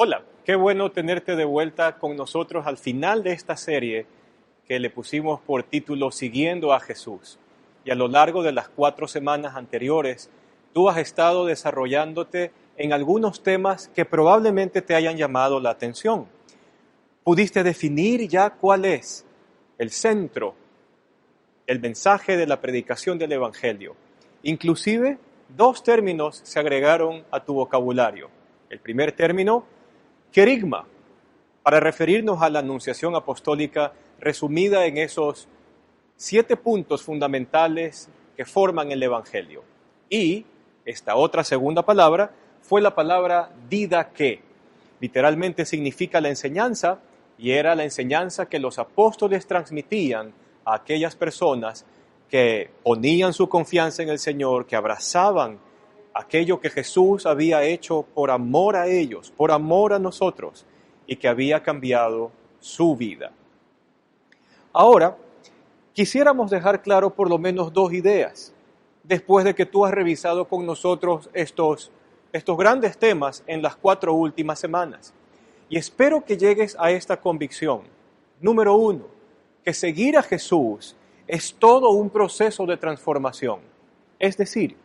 Hola, qué bueno tenerte de vuelta con nosotros al final de esta serie que le pusimos por título Siguiendo a Jesús. Y a lo largo de las 4 semanas anteriores, tú has estado desarrollándote en algunos temas que probablemente te hayan llamado la atención. ¿Pudiste definir ya cuál es el centro, el mensaje de la predicación del Evangelio? Inclusive, 2 términos se agregaron a tu vocabulario. El primer término, querigma, para referirnos a la anunciación apostólica resumida en esos 7 puntos fundamentales que forman el Evangelio. Y esta otra segunda palabra fue la palabra didaqué. Literalmente significa la enseñanza, y era la enseñanza que los apóstoles transmitían a aquellas personas que ponían su confianza en el Señor, que abrazaban aquello que Jesús había hecho por amor a ellos, por amor a nosotros, y que había cambiado su vida. Ahora, quisiéramos dejar claro por lo menos 2 ideas, después de que tú has revisado con nosotros estos grandes temas en las 4 últimas semanas. Y espero que llegues a esta convicción. Número 1, que seguir a Jesús es todo un proceso de transformación. Es decir,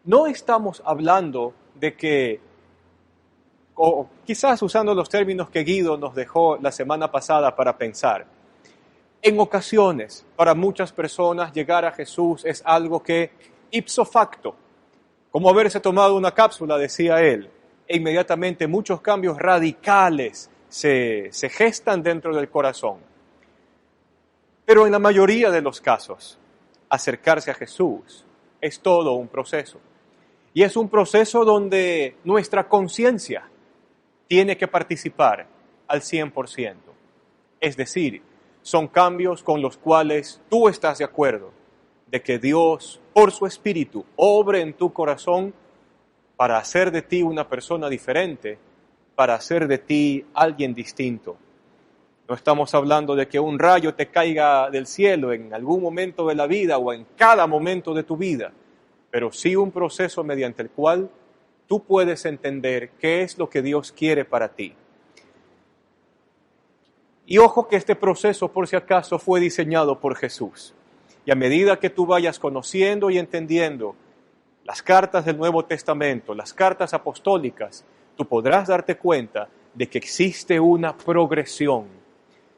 no estamos hablando de que, o quizás usando los términos que Guido nos dejó la semana pasada para pensar, en ocasiones, para muchas personas, llegar a Jesús es algo que, ipso facto, como haberse tomado una cápsula, decía él, e inmediatamente muchos cambios radicales se gestan dentro del corazón. Pero en la mayoría de los casos, acercarse a Jesús es todo un proceso. Y es un proceso donde nuestra conciencia tiene que participar al 100%. Es decir, son cambios con los cuales tú estás de acuerdo de que Dios, por su Espíritu, obre en tu corazón para hacer de ti una persona diferente, para hacer de ti alguien distinto. No estamos hablando de que un rayo te caiga del cielo en algún momento de la vida o en cada momento de tu vida, pero sí un proceso mediante el cual tú puedes entender qué es lo que Dios quiere para ti. Y ojo que este proceso, por si acaso, fue diseñado por Jesús. Y a medida que tú vayas conociendo y entendiendo las cartas del Nuevo Testamento, las cartas apostólicas, tú podrás darte cuenta de que existe una progresión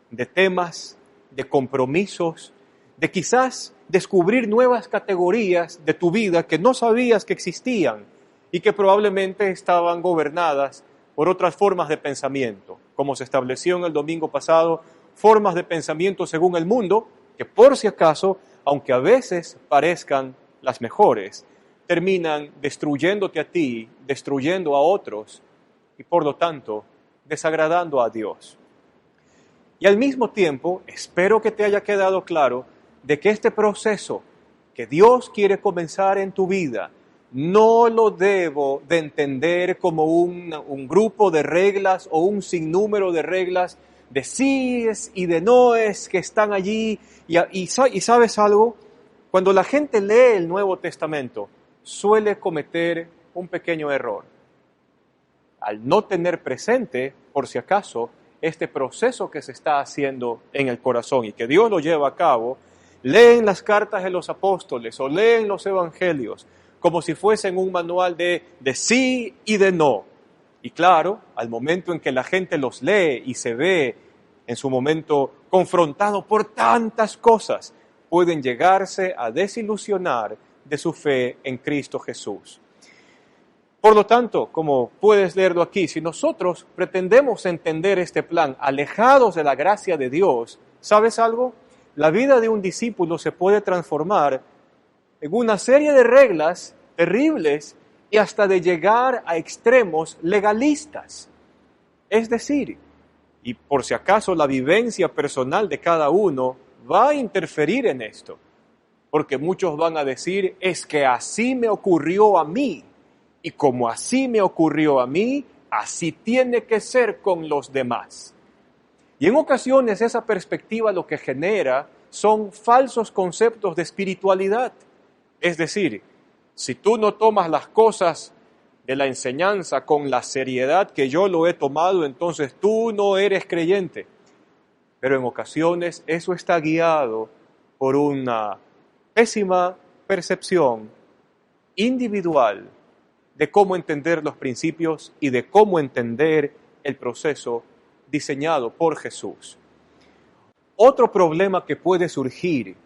de temas, de compromisos, de quizás descubrir nuevas categorías de tu vida que no sabías que existían y que probablemente estaban gobernadas por otras formas de pensamiento, como se estableció en el domingo pasado, formas de pensamiento según el mundo, que por si acaso, aunque a veces parezcan las mejores, terminan destruyéndote a ti, destruyendo a otros y por lo tanto desagradando a Dios. Y al mismo tiempo, espero que te haya quedado claro de que este proceso que Dios quiere comenzar en tu vida, no lo debo de entender como un grupo de reglas o un sinnúmero de reglas de síes y de noes que están allí. Y ¿sabes algo? Cuando la gente lee el Nuevo Testamento, suele cometer un pequeño error. Al no tener presente, por si acaso, este proceso que se está haciendo en el corazón y que Dios lo lleva a cabo, leen las cartas de los apóstoles o leen los evangelios como si fuesen un manual de sí y de no. Y claro, al momento en que la gente los lee y se ve en su momento confrontado por tantas cosas, pueden llegarse a desilusionar de su fe en Cristo Jesús. Por lo tanto, como puedes leerlo aquí, si nosotros pretendemos entender este plan alejados de la gracia de Dios, ¿sabes algo? La vida de un discípulo se puede transformar en una serie de reglas terribles y hasta de llegar a extremos legalistas. Es decir, y por si acaso la vivencia personal de cada uno va a interferir en esto, porque muchos van a decir, es que así me ocurrió a mí, y como así me ocurrió a mí, así tiene que ser con los demás. Y en ocasiones esa perspectiva lo que genera son falsos conceptos de espiritualidad. Es decir, si tú no tomas las cosas de la enseñanza con la seriedad que yo lo he tomado, entonces tú no eres creyente. Pero en ocasiones eso está guiado por una pésima percepción individual de cómo entender los principios y de cómo entender el proceso diseñado por Jesús. Otro problema que puede surgir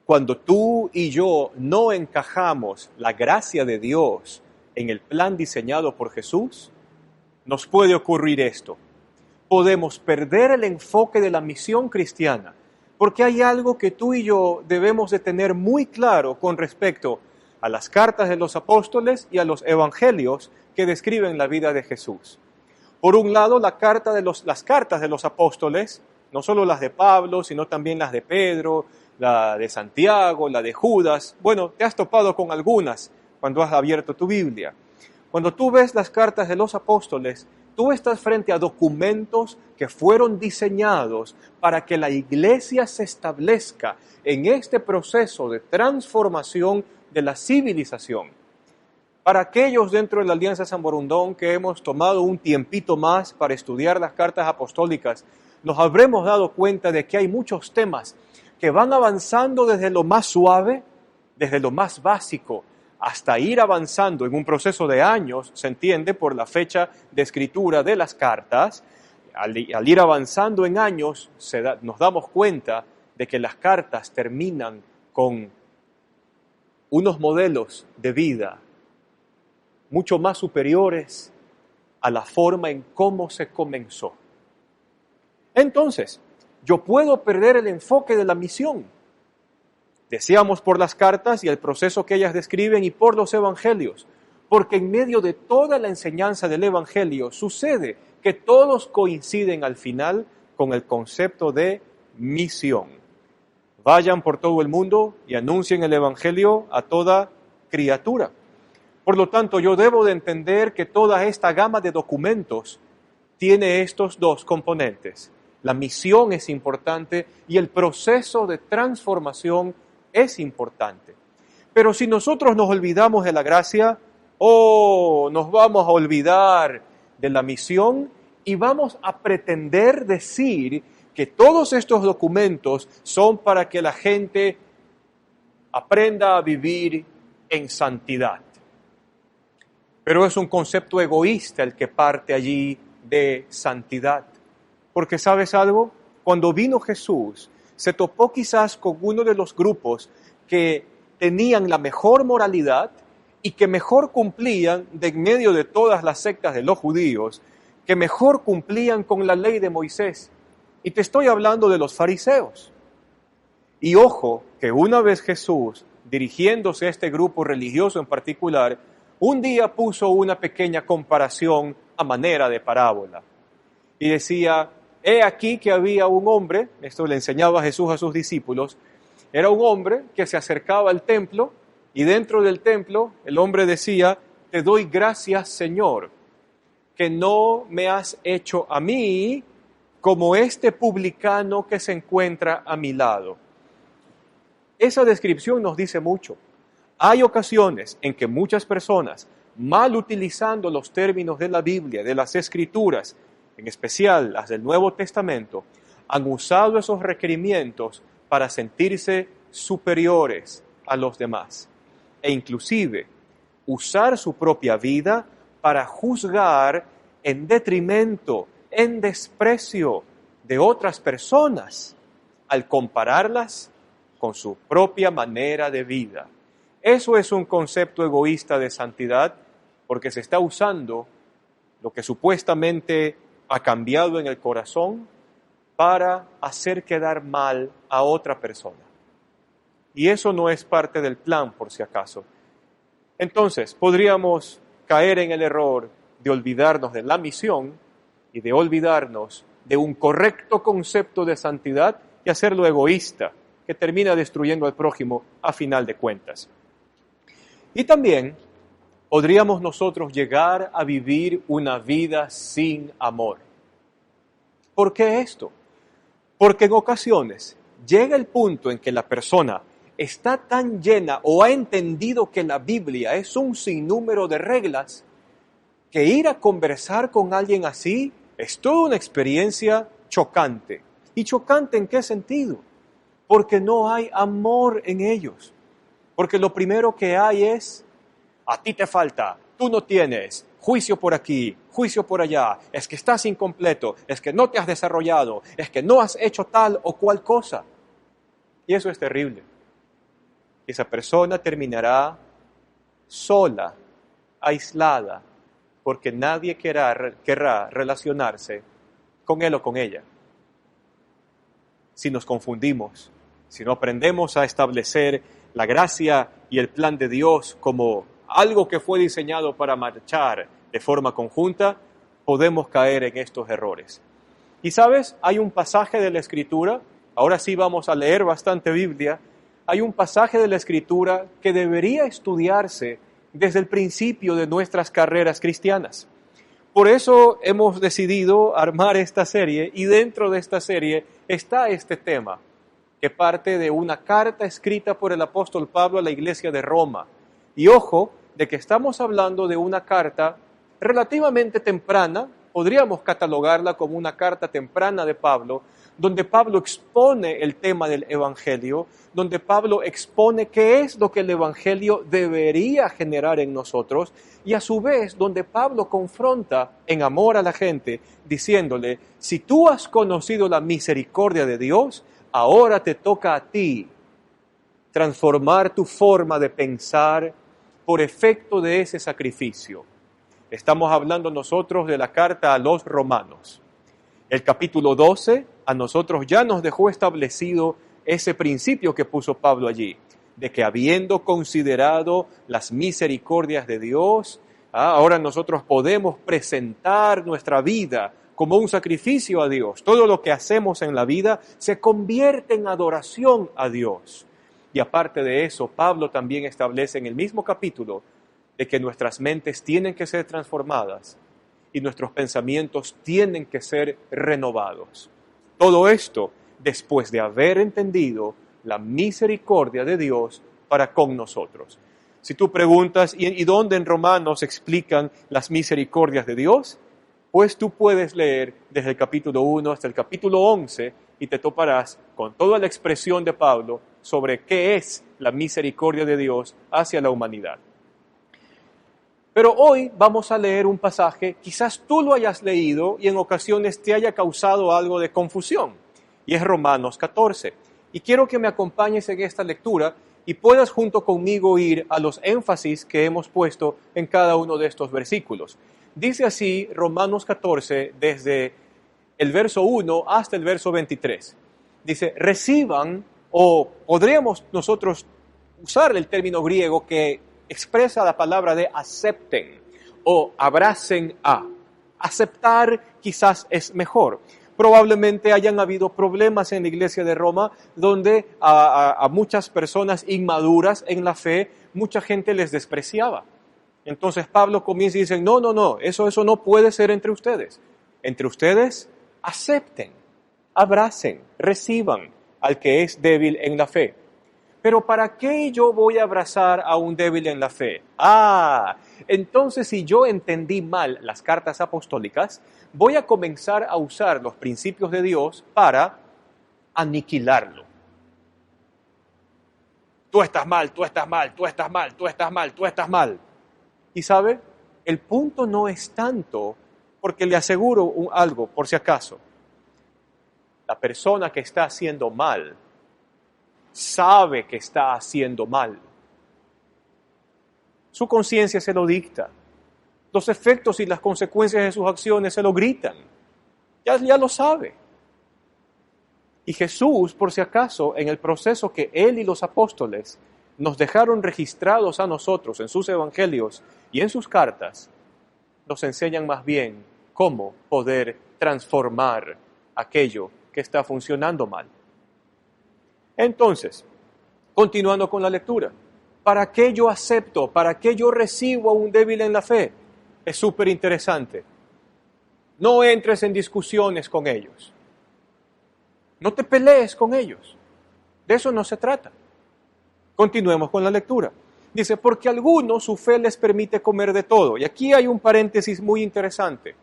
cuando tú y yo no encajamos la gracia de Dios en el plan diseñado por Jesús, nos puede ocurrir esto. Podemos perder el enfoque de la misión cristiana, porque hay algo que tú y yo debemos de tener muy claro con respecto a las cartas de los apóstoles y a los evangelios que describen la vida de Jesús. Por un lado, las cartas de los apóstoles, no solo las de Pablo, sino también las de Pedro, la de Santiago, la de Judas. Bueno, te has topado con algunas cuando has abierto tu Biblia. Cuando tú ves las cartas de los apóstoles, tú estás frente a documentos que fueron diseñados para que la iglesia se establezca en este proceso de transformación de la civilización. Para aquellos dentro de la Alianza San Borondón que hemos tomado un tiempito más para estudiar las cartas apostólicas, nos habremos dado cuenta de que hay muchos temas que van avanzando desde lo más suave, desde lo más básico, hasta ir avanzando en un proceso de años, se entiende por la fecha de escritura de las cartas. Al ir avanzando en años, nos damos cuenta de que las cartas terminan con unos modelos de vida mucho más superiores a la forma en cómo se comenzó. Entonces, yo puedo perder el enfoque de la misión. Deseamos por las cartas y el proceso que ellas describen y por los evangelios, porque en medio de toda la enseñanza del evangelio sucede que todos coinciden al final con el concepto de misión. Vayan por todo el mundo y anuncien el evangelio a toda criatura. Por lo tanto, yo debo de entender que toda esta gama de documentos tiene estos dos componentes. La misión es importante y el proceso de transformación es importante. Pero si nosotros nos olvidamos de la gracia, nos vamos a olvidar de la misión y vamos a pretender decir que todos estos documentos son para que la gente aprenda a vivir en santidad. Pero es un concepto egoísta el que parte allí de santidad. Porque ¿sabes algo? Cuando vino Jesús, se topó quizás con uno de los grupos que tenían la mejor moralidad y que mejor cumplían, de en medio de todas las sectas de los judíos, que mejor cumplían con la ley de Moisés. Y te estoy hablando de los fariseos. Y ojo, que una vez Jesús, dirigiéndose a este grupo religioso en particular, un día puso una pequeña comparación a manera de parábola. Y decía, he aquí que había un hombre, esto le enseñaba Jesús a sus discípulos, era un hombre que se acercaba al templo y dentro del templo el hombre decía, te doy gracias, Señor, que no me has hecho a mí como este publicano que se encuentra a mi lado. Esa descripción nos dice mucho. Hay ocasiones en que muchas personas, mal utilizando los términos de la Biblia, de las Escrituras, en especial las del Nuevo Testamento, han usado esos requerimientos para sentirse superiores a los demás e inclusive usar su propia vida para juzgar en detrimento, en desprecio de otras personas al compararlas con su propia manera de vida. Eso es un concepto egoísta de santidad porque se está usando lo que supuestamente ha cambiado en el corazón para hacer quedar mal a otra persona. Y eso no es parte del plan, por si acaso. Entonces, podríamos caer en el error de olvidarnos de la misión y de olvidarnos de un correcto concepto de santidad y hacerlo egoísta, que termina destruyendo al prójimo a final de cuentas. Y también podríamos nosotros llegar a vivir una vida sin amor. ¿Por qué esto? Porque en ocasiones llega el punto en que la persona está tan llena o ha entendido que la Biblia es un sinnúmero de reglas que ir a conversar con alguien así es toda una experiencia chocante. ¿Y chocante en qué sentido? Porque no hay amor en ellos. Porque lo primero que hay es, a ti te falta, tú no tienes, juicio por aquí, juicio por allá, es que estás incompleto, es que no te has desarrollado, es que no has hecho tal o cual cosa. Y eso es terrible. Esa persona terminará sola, aislada, porque nadie querrá relacionarse con él o con ella. Si nos confundimos, si no aprendemos a establecer la gracia y el plan de Dios como algo que fue diseñado para marchar de forma conjunta, podemos caer en estos errores. Y sabes, hay un pasaje de la Escritura, ahora sí vamos a leer bastante Biblia, hay un pasaje de la Escritura que debería estudiarse desde el principio de nuestras carreras cristianas. Por eso hemos decidido armar esta serie y dentro de esta serie está este tema que parte de una carta escrita por el apóstol Pablo a la iglesia de Roma. Y ojo, de que estamos hablando de una carta relativamente temprana, podríamos catalogarla como una carta temprana de Pablo, donde Pablo expone el tema del Evangelio, donde Pablo expone qué es lo que el Evangelio debería generar en nosotros, y a su vez donde Pablo confronta en amor a la gente, diciéndole, si tú has conocido la misericordia de Dios, ahora te toca a ti transformar tu forma de pensar por efecto de ese sacrificio. Estamos hablando nosotros de la carta a los romanos. El capítulo 12 a nosotros ya nos dejó establecido ese principio que puso Pablo allí, de que habiendo considerado las misericordias de Dios, ahora nosotros podemos presentar nuestra vida como un sacrificio a Dios. Todo lo que hacemos en la vida se convierte en adoración a Dios. Y aparte de eso, Pablo también establece en el mismo capítulo de que nuestras mentes tienen que ser transformadas y nuestros pensamientos tienen que ser renovados. Todo esto después de haber entendido la misericordia de Dios para con nosotros. Si tú preguntas, ¿y dónde en Romanos explican las misericordias de Dios? Pues tú puedes leer desde el capítulo 1 hasta el capítulo 11 y te toparás con toda la expresión de Pablo sobre qué es la misericordia de Dios hacia la humanidad. Pero hoy vamos a leer un pasaje, quizás tú lo hayas leído y en ocasiones te haya causado algo de confusión, y es Romanos 14. Y quiero que me acompañes en esta lectura y puedas junto conmigo ir a los énfasis que hemos puesto en cada uno de estos versículos. Dice así Romanos 14 desde el verso 1 hasta el verso 23. Dice, reciban, o podríamos nosotros usar el término griego que expresa la palabra de acepten o abracen a. Aceptar quizás es mejor. Probablemente hayan habido problemas en la iglesia de Roma donde a muchas personas inmaduras en la fe, mucha gente les despreciaba. Entonces Pablo comienza y dice, no, eso no puede ser entre ustedes. Entre ustedes, acepten, abracen, reciban al que es débil en la fe. Pero ¿para qué yo voy a abrazar a un débil en la fe? Entonces si yo entendí mal las cartas apostólicas, voy a comenzar a usar los principios de Dios para aniquilarlo. Tú estás mal, tú estás mal, tú estás mal, tú estás mal, tú estás mal. Y ¿sabe? El punto no es tanto, porque le aseguro algo, por si acaso. La persona que está haciendo mal sabe que está haciendo mal. Su conciencia se lo dicta. Los efectos y las consecuencias de sus acciones se lo gritan. Ya lo sabe. Y Jesús, por si acaso, en el proceso que Él y los apóstoles nos dejaron registrados a nosotros en sus evangelios y en sus cartas, nos enseñan más bien cómo poder transformar aquello que está funcionando mal. Entonces, continuando con la lectura, ¿para qué yo acepto? ¿Para qué yo recibo a un débil en la fe? Es súper interesante. No entres en discusiones con ellos. No te pelees con ellos. De eso no se trata. Continuemos con la lectura. Dice, porque a algunos su fe les permite comer de todo. Y aquí hay un paréntesis muy interesante.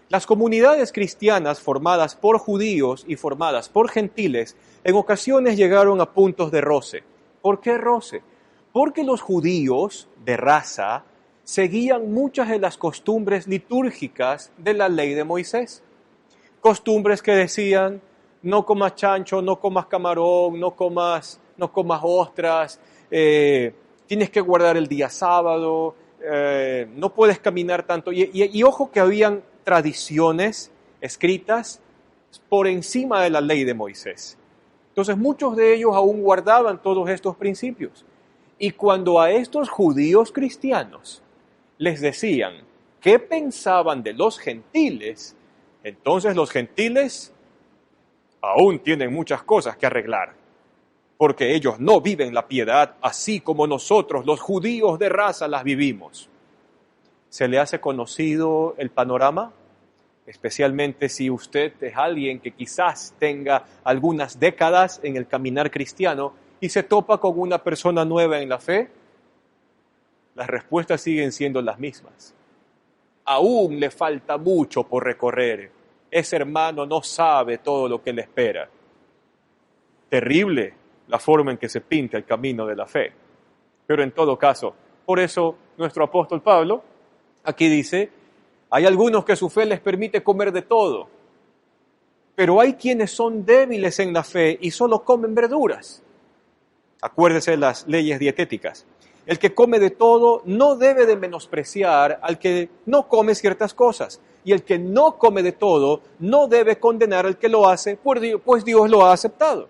Las comunidades cristianas formadas por judíos y formadas por gentiles en ocasiones llegaron a puntos de roce. ¿Por qué roce? Porque los judíos de raza seguían muchas de las costumbres litúrgicas de la ley de Moisés. Costumbres que decían, no comas chancho, no comas camarón, no comas ostras, tienes que guardar el día sábado, no puedes caminar tanto. Y ojo que habían tradiciones escritas por encima de la ley de Moisés. Entonces muchos de ellos aún guardaban todos estos principios. Y cuando a estos judíos cristianos les decían qué pensaban de los gentiles, entonces los gentiles aún tienen muchas cosas que arreglar, porque ellos no viven la piedad así como nosotros, los judíos de raza, las vivimos. ¿Se le hace conocido el panorama? Especialmente si usted es alguien que quizás tenga algunas décadas en el caminar cristiano y se topa con una persona nueva en la fe. Las respuestas siguen siendo las mismas. Aún le falta mucho por recorrer. Ese hermano no sabe todo lo que le espera. Terrible la forma en que se pinta el camino de la fe. Pero en todo caso, por eso nuestro apóstol Pablo aquí dice, hay algunos que su fe les permite comer de todo, pero hay quienes son débiles en la fe y solo comen verduras. Acuérdese de las leyes dietéticas. El que come de todo no debe de menospreciar al que no come ciertas cosas. Y el que no come de todo no debe condenar al que lo hace, pues Dios lo ha aceptado.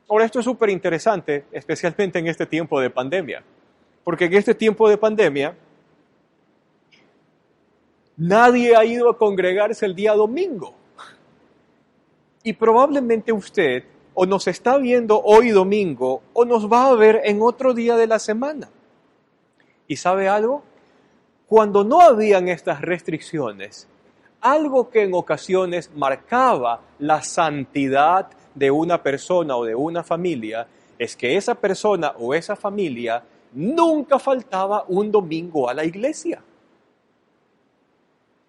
Ahora, esto es súper interesante, especialmente en este tiempo de pandemia. Porque en este tiempo de pandemia, nadie ha ido a congregarse el día domingo. Y probablemente usted o nos está viendo hoy domingo o nos va a ver en otro día de la semana. ¿Y sabe algo? Cuando no habían estas restricciones, algo que en ocasiones marcaba la santidad de una persona o de una familia, es que esa persona o esa familia nunca faltaba un domingo a la iglesia.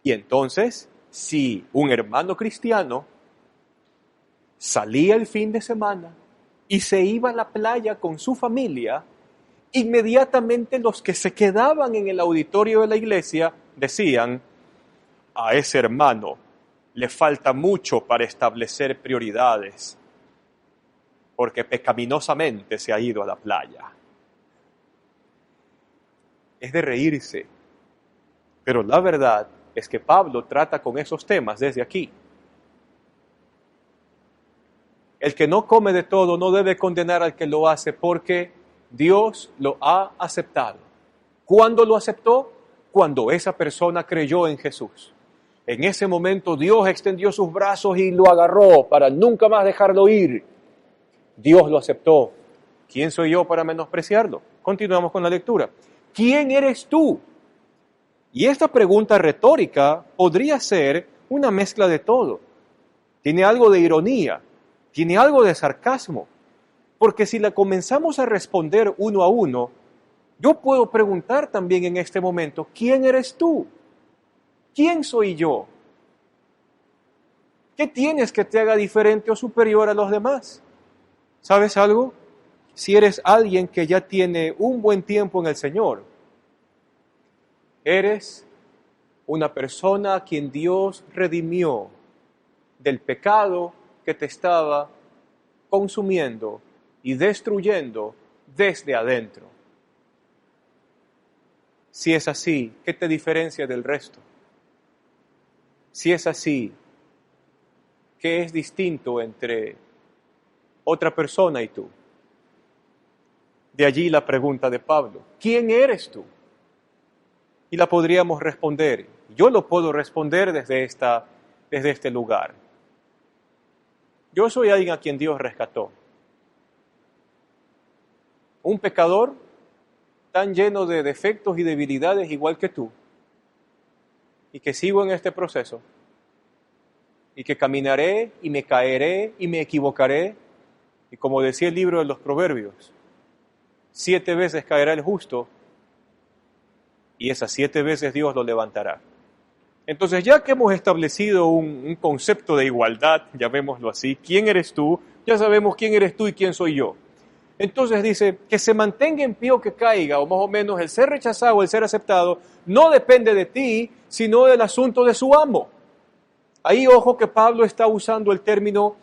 Y entonces, si un hermano cristiano salía el fin de semana y se iba a la playa con su familia, inmediatamente los que se quedaban en el auditorio de la iglesia decían, a ese hermano le falta mucho para establecer prioridades, porque pecaminosamente se ha ido a la playa. Es de reírse, pero la verdad es que Pablo trata con esos temas desde aquí. El que no come de todo no debe condenar al que lo hace porque Dios lo ha aceptado. ¿Cuándo lo aceptó? Cuando esa persona creyó en Jesús. En ese momento Dios extendió sus brazos y lo agarró para nunca más dejarlo ir. Dios lo aceptó. ¿Quién soy yo para menospreciarlo? Continuamos con la lectura. ¿Quién eres tú? Y esta pregunta retórica podría ser una mezcla de todo. Tiene algo de ironía. Tiene algo de sarcasmo, porque si la comenzamos a responder uno a uno, yo puedo preguntar también en este momento, ¿quién eres tú? ¿Quién soy yo? ¿Qué tienes que te haga diferente o superior a los demás? ¿Sabes algo? Si eres alguien que ya tiene un buen tiempo en el Señor, eres una persona a quien Dios redimió del pecado que te estaba consumiendo y destruyendo desde adentro. Si es así, ¿qué te diferencia del resto? Si es así, ¿qué es distinto entre otra persona y tú? De allí la pregunta de Pablo, ¿quién eres tú? Y la podríamos responder, yo lo puedo responder desde este lugar. Yo soy alguien a quien Dios rescató. Un pecador tan lleno de defectos y debilidades igual que tú. Y que sigo en este proceso. Y que caminaré y me caeré y me equivocaré. Y como decía el libro de los Proverbios, 7 veces caerá el justo y esas 7 veces Dios lo levantará. Entonces, ya que hemos establecido un concepto de igualdad, llamémoslo así, ¿quién eres tú? Ya sabemos quién eres tú y quién soy yo. Entonces dice, que se mantenga en pie o que caiga, o más o menos el ser rechazado o el ser aceptado, no depende de ti, sino del asunto de su amo. Ahí, ojo, que Pablo está usando el término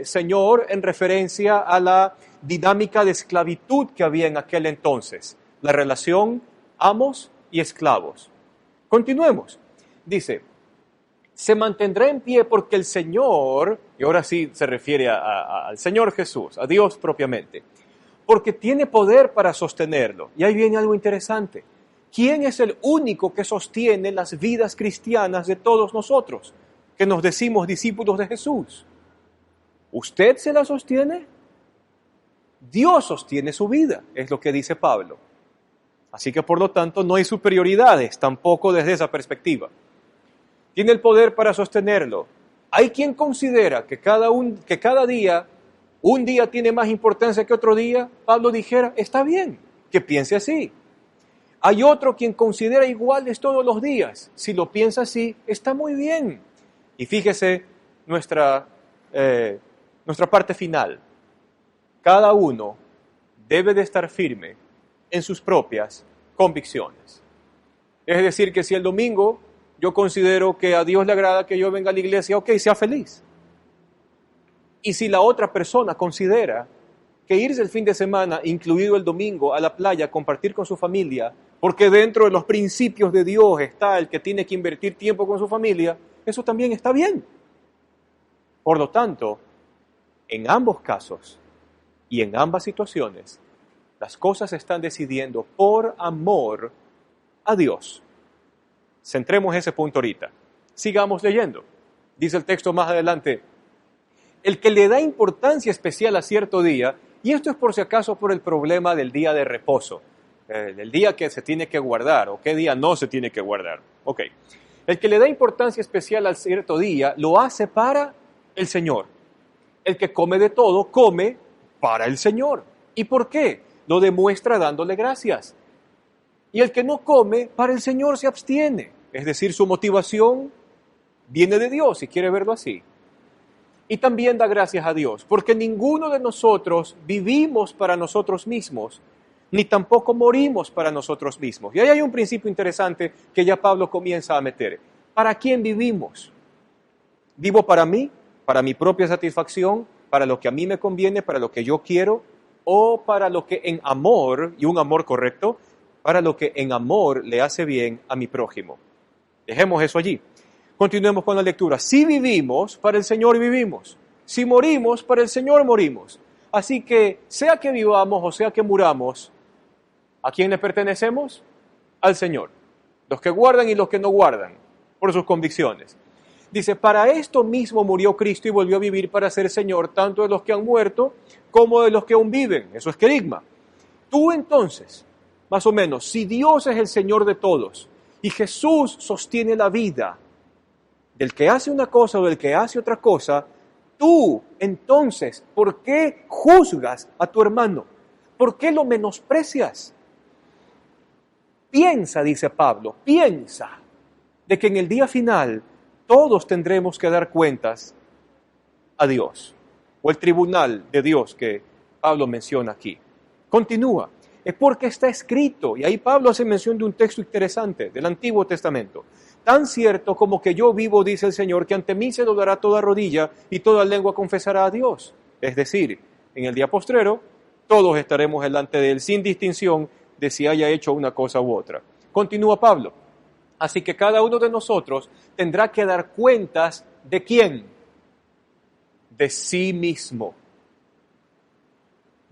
Señor en referencia a la dinámica de esclavitud que había en aquel entonces, la relación amos y esclavos. Continuemos. Dice, se mantendrá en pie porque el Señor, y ahora sí se refiere al Señor Jesús, a Dios propiamente, porque tiene poder para sostenerlo. Y ahí viene algo interesante. ¿Quién es el único que sostiene las vidas cristianas de todos nosotros, que nos decimos discípulos de Jesús? ¿Usted se la sostiene? Dios sostiene su vida, es lo que dice Pablo. Así que por lo tanto no hay superioridades, tampoco desde esa perspectiva. Tiene el poder para sostenerlo. Hay quien considera que cada día, un día tiene más importancia que otro día. Pablo dijera, está bien, que piense así. Hay otro quien considera iguales todos los días. Si lo piensa así, está muy bien. Y fíjese nuestra parte final. Cada uno debe de estar firme en sus propias convicciones. Es decir, que si el domingo yo considero que a Dios le agrada que yo venga a la iglesia, ok, sea feliz. Y si la otra persona considera que irse el fin de semana, incluido el domingo, a la playa, a compartir con su familia, porque dentro de los principios de Dios está el que tiene que invertir tiempo con su familia, eso también está bien. Por lo tanto, en ambos casos y en ambas situaciones, las cosas se están decidiendo por amor a Dios. Centremos ese punto ahorita. Sigamos leyendo. Dice el texto más adelante, el que le da importancia especial a cierto día, y esto es por si acaso por el problema del día de reposo, del día que se tiene que guardar, o qué día no se tiene que guardar. Ok. El que le da importancia especial a cierto día, lo hace para el Señor. El que come de todo, come para el Señor. ¿Y por qué? Lo demuestra dándole gracias. Y el que no come, para el Señor se abstiene. Es decir, su motivación viene de Dios, si quiere verlo así. Y también da gracias a Dios, porque ninguno de nosotros vivimos para nosotros mismos, ni tampoco morimos para nosotros mismos. Y ahí hay un principio interesante que ya Pablo comienza a meter. ¿Para quién vivimos? ¿Vivo para mí? ¿Para mi propia satisfacción? ¿Para lo que a mí me conviene? ¿Para lo que yo quiero? ¿O para lo que en amor, y un amor correcto, para lo que en amor le hace bien a mi prójimo? Dejemos eso allí. Continuemos con la lectura. Si vivimos, para el Señor vivimos. Si morimos, para el Señor morimos. Así que, sea que vivamos o sea que muramos, ¿a quién le pertenecemos? Al Señor. Los que guardan y los que no guardan, por sus convicciones. Dice, para esto mismo murió Cristo y volvió a vivir para ser Señor, tanto de los que han muerto como de los que aún viven. Eso es querigma. Tú entonces, más o menos, si Dios es el Señor de todos y Jesús sostiene la vida del que hace una cosa o del que hace otra cosa, tú entonces, ¿por qué juzgas a tu hermano? ¿Por qué lo menosprecias? Piensa, dice Pablo, piensa de que en el día final todos tendremos que dar cuentas a Dios, o el tribunal de Dios que Pablo menciona aquí. Continúa, es porque está escrito, y ahí Pablo hace mención de un texto interesante del Antiguo Testamento. Tan cierto como que yo vivo, dice el Señor, que ante mí se doblará toda rodilla y toda lengua confesará a Dios. Es decir, en el día postrero, todos estaremos delante de Él sin distinción de si haya hecho una cosa u otra. Continúa Pablo. Así que cada uno de nosotros tendrá que dar cuentas ¿de quién? De sí mismo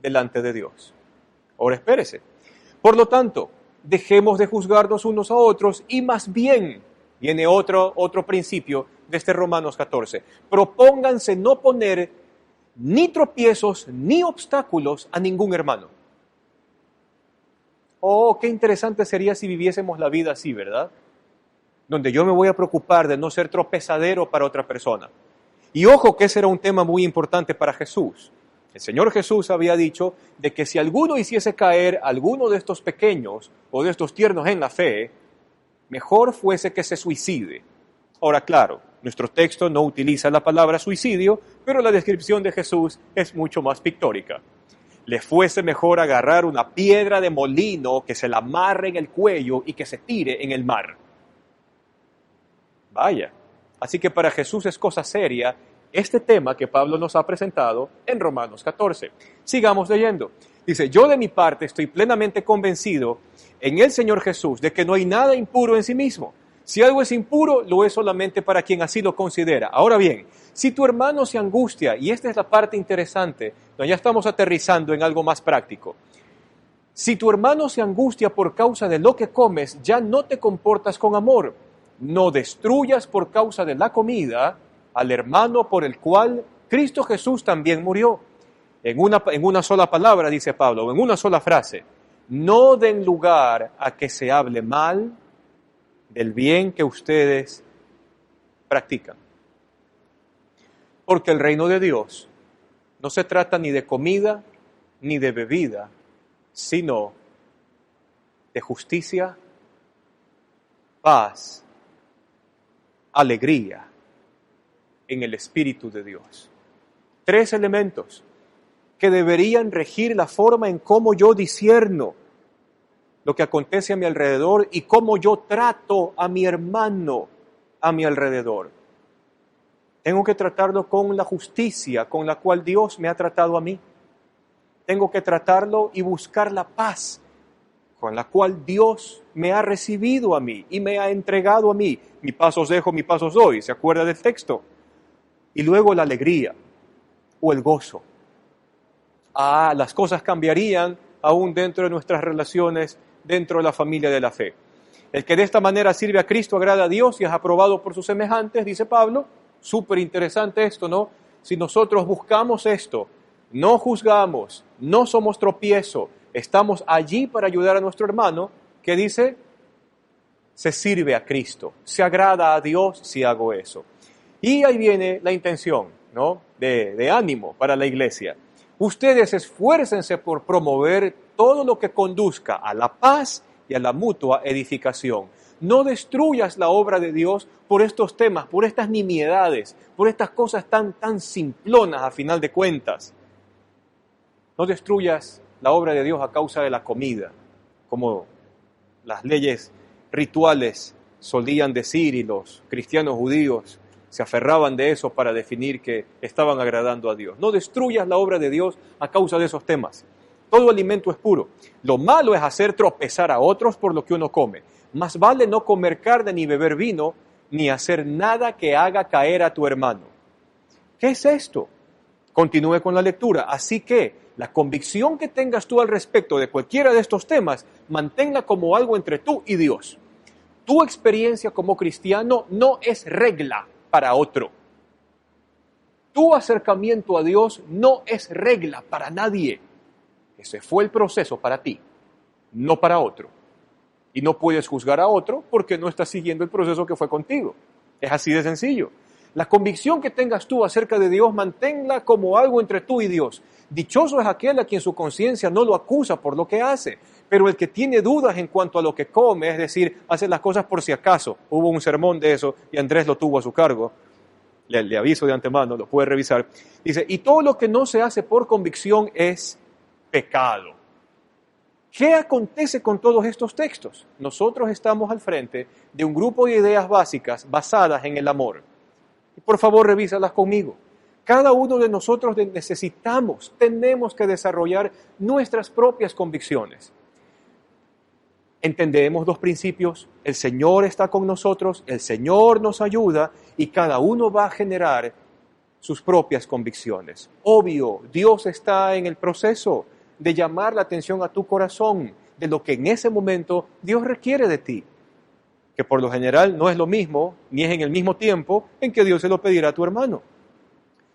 delante de Dios. Ahora espérese. Por lo tanto, dejemos de juzgarnos unos a otros y más bien, viene otro principio de este Romanos 14, propónganse no poner ni tropiezos ni obstáculos a ningún hermano. Oh, qué interesante sería si viviésemos la vida así, ¿verdad? Donde yo me voy a preocupar de no ser tropezadero para otra persona. Y ojo que ese era un tema muy importante para Jesús. El Señor Jesús había dicho de que si alguno hiciese caer a alguno de estos pequeños o de estos tiernos en la fe, mejor fuese que se suicide. Ahora, claro, nuestro texto no utiliza la palabra suicidio, pero la descripción de Jesús es mucho más pictórica. Le fuese mejor agarrar una piedra de molino que se la amarre en el cuello y que se tire en el mar. Vaya, así que para Jesús es cosa seria este tema que Pablo nos ha presentado en Romanos 14. Sigamos leyendo. Dice, yo de mi parte estoy plenamente convencido en el Señor Jesús de que no hay nada impuro en sí mismo. Si algo es impuro, lo es solamente para quien así lo considera. Ahora bien, si tu hermano se angustia, y esta es la parte interesante, ya estamos aterrizando en algo más práctico. Si tu hermano se angustia por causa de lo que comes, ya no te comportas con amor. No destruyas por causa de la comida al hermano por el cual Cristo Jesús también murió. En una sola palabra, dice Pablo, en una sola frase, no den lugar a que se hable mal del bien que ustedes practican. Porque el reino de Dios no se trata ni de comida ni de bebida, sino de justicia, paz, alegría en el Espíritu de Dios. 3 elementos que deberían regir la forma en cómo yo discierno lo que acontece a mi alrededor y cómo yo trato a mi hermano a mi alrededor. Tengo que tratarlo con la justicia con la cual Dios me ha tratado a mí. Tengo que tratarlo y buscar la paz con la cual Dios me ha recibido a mí y me ha entregado a mí. Mi paz os dejo, mi paz os doy. ¿Se acuerda del texto? Y luego la alegría o el gozo. Las cosas cambiarían aún dentro de nuestras relaciones, dentro de la familia de la fe. El que de esta manera sirve a Cristo agrada a Dios y es aprobado por sus semejantes, dice Pablo. Súper interesante esto, ¿no? Si nosotros buscamos esto, no juzgamos, no somos tropiezo, estamos allí para ayudar a nuestro hermano, que dice, se sirve a Cristo, se agrada a Dios si hago eso. Y ahí viene la intención, ¿no? de ánimo para la iglesia. Ustedes esfuércense por promover todo lo que conduzca a la paz y a la mutua edificación. No destruyas la obra de Dios por estos temas, por estas nimiedades, por estas cosas tan simplonas a final de cuentas. No destruyas la obra de Dios a causa de la comida, como las leyes rituales solían decir y los cristianos judíos se aferraban de eso para definir que estaban agradando a Dios. No destruyas la obra de Dios a causa de esos temas. Todo alimento es puro. Lo malo es hacer tropezar a otros por lo que uno come. Más vale no comer carne ni beber vino, ni hacer nada que haga caer a tu hermano. ¿Qué es esto? Continúe con la lectura. Así que la convicción que tengas tú al respecto de cualquiera de estos temas, manténla como algo entre tú y Dios. Tu experiencia como cristiano no es regla para otro. Tu acercamiento a Dios no es regla para nadie. Ese fue el proceso para ti, no para otro. Y no puedes juzgar a otro porque no estás siguiendo el proceso que fue contigo. Es así de sencillo. La convicción que tengas tú acerca de Dios, manténla como algo entre tú y Dios. Dichoso es aquel a quien su conciencia no lo acusa por lo que hace, pero el que tiene dudas en cuanto a lo que come, es decir, hace las cosas por si acaso. Hubo un sermón de eso y Andrés lo tuvo a su cargo. Le aviso de antemano, lo puede revisar. Dice, y todo lo que no se hace por convicción es pecado. ¿Qué acontece con todos estos textos? Nosotros estamos al frente de un grupo de ideas básicas basadas en el amor. Y por favor, revísalas conmigo. Cada uno de nosotros tenemos que desarrollar nuestras propias convicciones. Entendemos 2 principios, el Señor está con nosotros, el Señor nos ayuda y cada uno va a generar sus propias convicciones. Obvio, Dios está en el proceso de llamar la atención a tu corazón de lo que en ese momento Dios requiere de ti, que por lo general no es lo mismo, ni es en el mismo tiempo en que Dios se lo pedirá a tu hermano.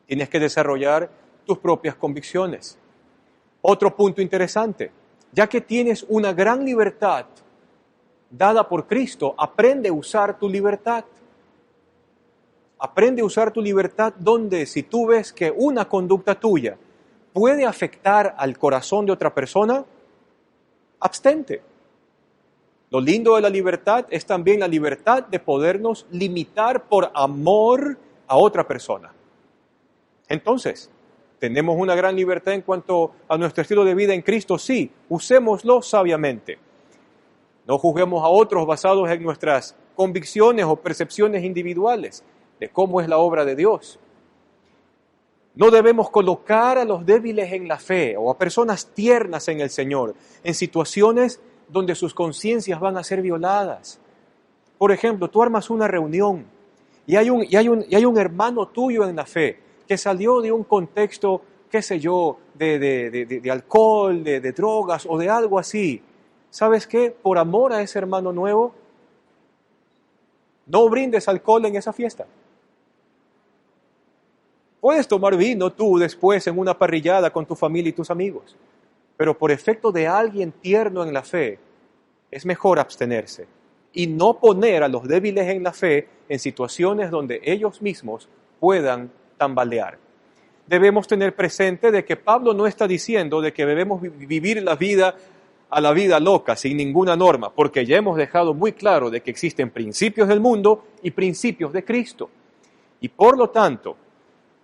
Tienes que desarrollar tus propias convicciones. Otro punto interesante, ya que tienes una gran libertad dada por Cristo, aprende a usar tu libertad. Aprende a usar tu libertad donde si tú ves que una conducta tuya puede afectar al corazón de otra persona, abstente. Lo lindo de la libertad es también la libertad de podernos limitar por amor a otra persona. Entonces, ¿tenemos una gran libertad en cuanto a nuestro estilo de vida en Cristo? Sí, usémoslo sabiamente. No juzguemos a otros basados en nuestras convicciones o percepciones individuales de cómo es la obra de Dios. No debemos colocar a los débiles en la fe o a personas tiernas en el Señor en situaciones donde sus conciencias van a ser violadas. Por ejemplo, tú armas una reunión y hay un hermano tuyo en la fe que salió de un contexto, qué sé yo, de alcohol, de drogas o de algo así. ¿Sabes qué? Por amor a ese hermano nuevo, no brindes alcohol en esa fiesta. Puedes tomar vino tú después en una parrillada con tu familia y tus amigos, pero por efecto de alguien tierno en la fe, es mejor abstenerse y no poner a los débiles en la fe en situaciones donde ellos mismos puedan tambalear. Debemos tener presente de que Pablo no está diciendo de que debemos vivir la vida a la vida loca, sin ninguna norma, porque ya hemos dejado muy claro de que existen principios del mundo y principios de Cristo. Y por lo tanto,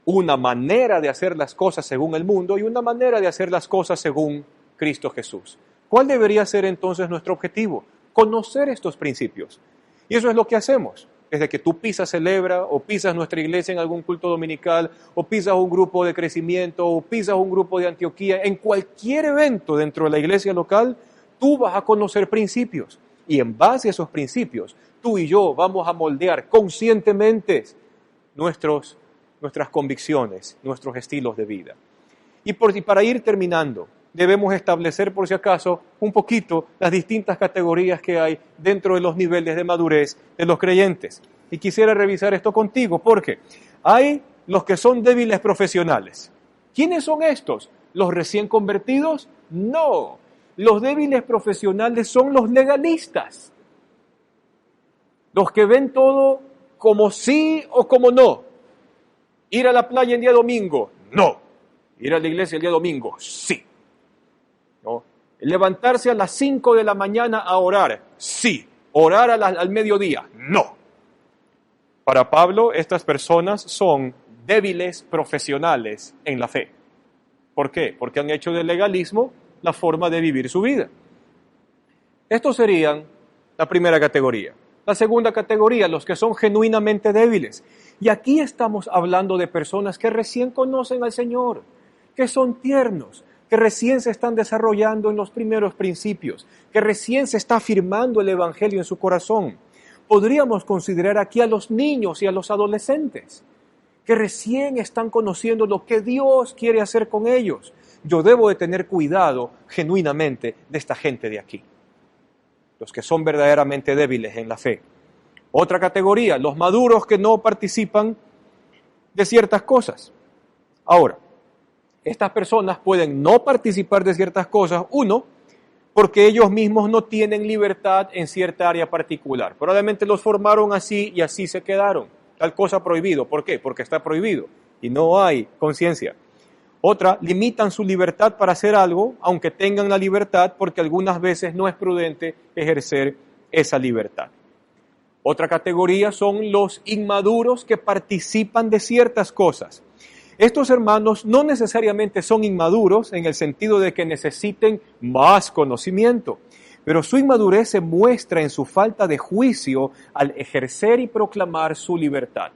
una manera de hacer las cosas según el mundo y una manera de hacer las cosas según Cristo Jesús. ¿Cuál debería ser entonces nuestro objetivo? Conocer estos principios. Y eso es lo que hacemos. Desde que tú pisas Celebra o pisas nuestra iglesia en algún culto dominical o pisas un grupo de crecimiento o pisas un grupo de Antioquía, en cualquier evento dentro de la iglesia local, tú vas a conocer principios. Y en base a esos principios, tú y yo vamos a moldear conscientemente nuestras convicciones, nuestros estilos de vida. Y para ir terminando, debemos establecer, por si acaso, un poquito las distintas categorías que hay dentro de los niveles de madurez de los creyentes. Y quisiera revisar esto contigo, porque hay los que son débiles profesionales. ¿Quiénes son estos? ¿Los recién convertidos? No. Los débiles profesionales son los legalistas. Los que ven todo como sí o como no. Ir a la playa el día domingo, no. Ir a la iglesia el día domingo, sí. ¿No? Levantarse a las 5 de la mañana a orar, sí. Orar al mediodía, no. Para Pablo, estas personas son débiles profesionales en la fe. ¿Por qué? Porque han hecho del legalismo la forma de vivir su vida. Estos serían la primera categoría. La segunda categoría, los que son genuinamente débiles. Y aquí estamos hablando de personas que recién conocen al Señor, que son tiernos, que recién se están desarrollando en los primeros principios, que recién se está afirmando el Evangelio en su corazón. Podríamos considerar aquí a los niños y a los adolescentes, que recién están conociendo lo que Dios quiere hacer con ellos. Yo debo de tener cuidado genuinamente de esta gente de aquí, los que son verdaderamente débiles en la fe. Otra categoría, los maduros que no participan de ciertas cosas. Ahora, estas personas pueden no participar de ciertas cosas, uno, porque ellos mismos no tienen libertad en cierta área particular. Probablemente los formaron así y así se quedaron. Tal cosa prohibido. ¿Por qué? Porque está prohibido y no hay conciencia. Otra, limitan su libertad para hacer algo, aunque tengan la libertad, porque algunas veces no es prudente ejercer esa libertad. Otra categoría son los inmaduros que participan de ciertas cosas. Estos hermanos no necesariamente son inmaduros en el sentido de que necesiten más conocimiento, pero su inmadurez se muestra en su falta de juicio al ejercer y proclamar su libertad.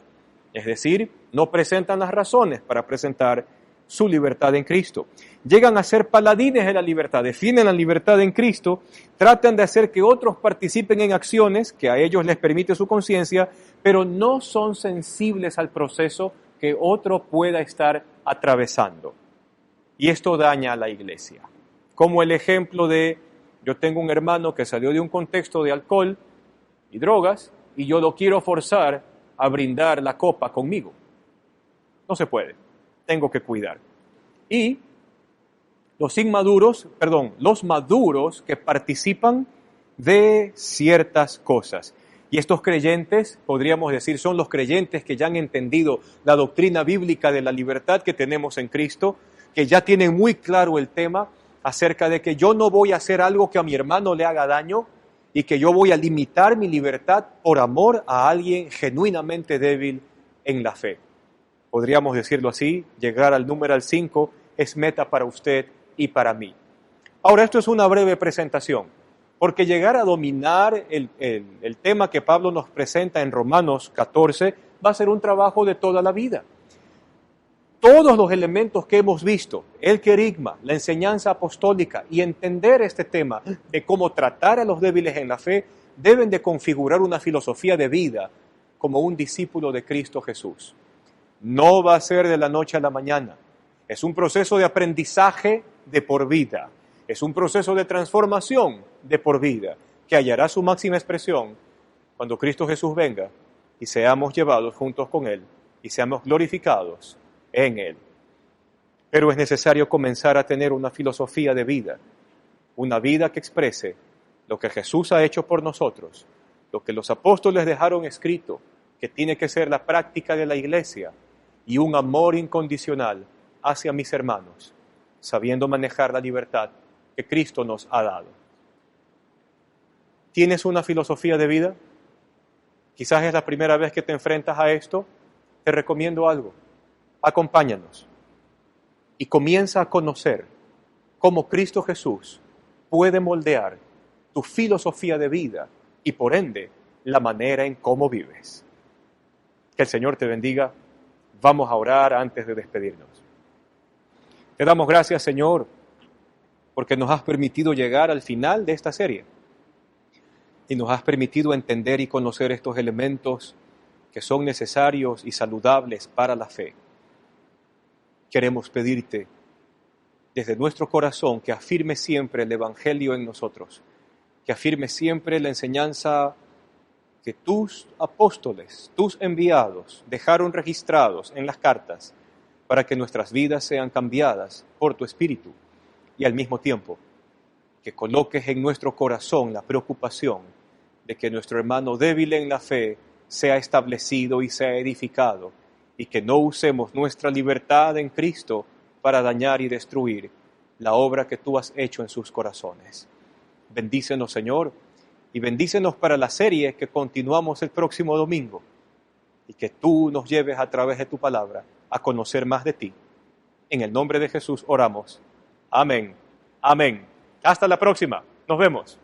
Es decir, no presentan las razones para presentar su libertad en Cristo. Llegan a ser paladines de la libertad, defienden la libertad en Cristo, tratan de hacer que otros participen en acciones que a ellos les permite su conciencia, pero no son sensibles al proceso que otro pueda estar atravesando. Y esto daña a la iglesia. Como el ejemplo de, yo tengo un hermano que salió de un contexto de alcohol y drogas, y yo lo quiero forzar a brindar la copa conmigo. No se puede. Tengo que cuidar. Y los maduros que participan de ciertas cosas. Y estos creyentes, podríamos decir, son los creyentes que ya han entendido la doctrina bíblica de la libertad que tenemos en Cristo, que ya tienen muy claro el tema acerca de que yo no voy a hacer algo que a mi hermano le haga daño y que yo voy a limitar mi libertad por amor a alguien genuinamente débil en la fe. Podríamos decirlo así, llegar al numeral 5 es meta para usted y para mí. Ahora, esto es una breve presentación, porque llegar a dominar el tema que Pablo nos presenta en Romanos 14 va a ser un trabajo de toda la vida. Todos los elementos que hemos visto, el querigma, la enseñanza apostólica y entender este tema de cómo tratar a los débiles en la fe, deben de configurar una filosofía de vida como un discípulo de Cristo Jesús. No va a ser de la noche a la mañana. Es un proceso de aprendizaje de por vida. Es un proceso de transformación de por vida que hallará su máxima expresión cuando Cristo Jesús venga y seamos llevados juntos con Él y seamos glorificados en Él. Pero es necesario comenzar a tener una filosofía de vida, una vida que exprese lo que Jesús ha hecho por nosotros, lo que los apóstoles dejaron escrito, que tiene que ser la práctica de la iglesia, y un amor incondicional hacia mis hermanos, sabiendo manejar la libertad que Cristo nos ha dado. ¿Tienes una filosofía de vida? Quizás es la primera vez que te enfrentas a esto. Te recomiendo algo. Acompáñanos y comienza a conocer cómo Cristo Jesús puede moldear tu filosofía de vida y por ende la manera en cómo vives. Que el Señor te bendiga. Vamos a orar antes de despedirnos. Te damos gracias, Señor, porque nos has permitido llegar al final de esta serie y nos has permitido entender y conocer estos elementos que son necesarios y saludables para la fe. Queremos pedirte desde nuestro corazón que afirme siempre el Evangelio en nosotros, que afirme siempre la enseñanza que tus apóstoles, tus enviados, dejaron registrados en las cartas para que nuestras vidas sean cambiadas por tu Espíritu y al mismo tiempo que coloques en nuestro corazón la preocupación de que nuestro hermano débil en la fe sea establecido y sea edificado y que no usemos nuestra libertad en Cristo para dañar y destruir la obra que tú has hecho en sus corazones. Bendícenos, Señor, y bendícenos para la serie que continuamos el próximo domingo y que tú nos lleves a través de tu palabra a conocer más de ti. En el nombre de Jesús oramos. Amén. Amén. Hasta la próxima. Nos vemos.